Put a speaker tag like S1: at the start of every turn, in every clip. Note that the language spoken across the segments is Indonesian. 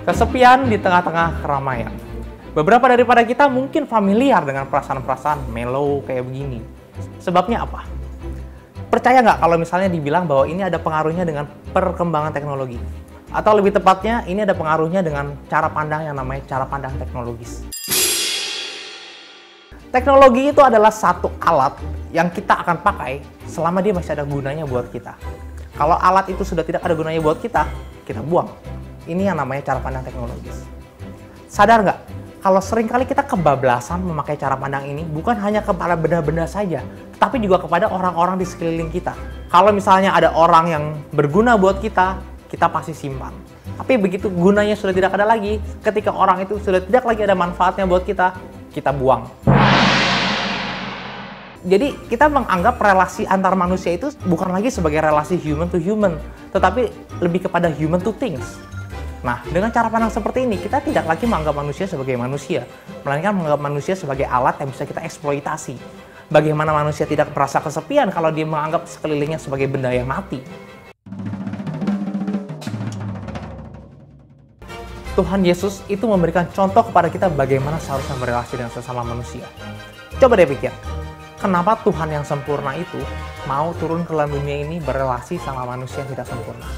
S1: kesepian di tengah-tengah keramaian. Beberapa daripada kita mungkin familiar dengan perasaan-perasaan mellow kayak begini. Sebabnya apa? Percaya nggak kalau misalnya dibilang bahwa ini ada pengaruhnya dengan perkembangan teknologi? Atau lebih tepatnya, ini ada pengaruhnya dengan cara pandang yang namanya cara pandang teknologis. Teknologi itu adalah satu alat yang kita akan pakai selama dia masih ada gunanya buat kita. Kalau alat itu sudah tidak ada gunanya buat kita, kita buang. Ini yang namanya cara pandang teknologis. Sadar nggak? Kalau seringkali kita kebablasan memakai cara pandang ini, bukan hanya kepada benda-benda saja, tapi juga kepada orang-orang di sekeliling kita. Kalau misalnya ada orang yang berguna buat kita, kita pasti simpan. Tapi begitu gunanya sudah tidak ada lagi, ketika orang itu sudah tidak lagi ada manfaatnya buat kita, kita buang. Jadi kita menganggap relasi antar manusia itu bukan lagi sebagai relasi human to human, tetapi lebih kepada human to things. Nah, dengan cara pandang seperti ini, kita tidak lagi menganggap manusia sebagai manusia, melainkan menganggap manusia sebagai alat yang bisa kita eksploitasi. Bagaimana manusia tidak merasa kesepian kalau dia menganggap sekelilingnya sebagai benda yang mati? Tuhan Yesus itu memberikan contoh kepada kita bagaimana seharusnya berrelasi dengan sesama manusia. Coba deh pikir, kenapa Tuhan yang sempurna itu mau turun ke dalam dunia ini berrelasi sama manusia yang tidak sempurna?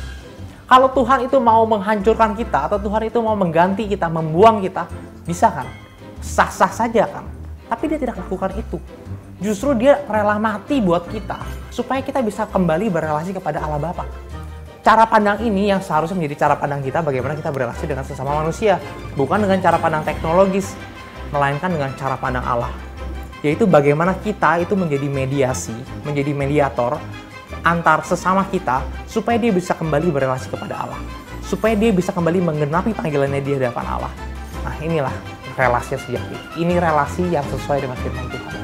S1: Kalau Tuhan itu mau menghancurkan kita, atau Tuhan itu mau mengganti kita, membuang kita, bisa kan? Sah-sah saja kan? Tapi dia tidak lakukan itu. Justru dia rela mati buat kita, supaya kita bisa kembali berrelasi kepada Allah Bapa. Cara pandang ini yang seharusnya menjadi cara pandang kita bagaimana kita berrelasi dengan sesama manusia. Bukan dengan cara pandang teknologis, melainkan dengan cara pandang Allah. Yaitu bagaimana kita itu menjadi mediasi, menjadi mediator, antar sesama kita supaya dia bisa kembali berrelasi kepada Allah, supaya dia bisa kembali menggenapi panggilannya di hadapan Allah. Nah, inilah relasi yang sejati. Ini relasi yang sesuai dengan firman Tuhan.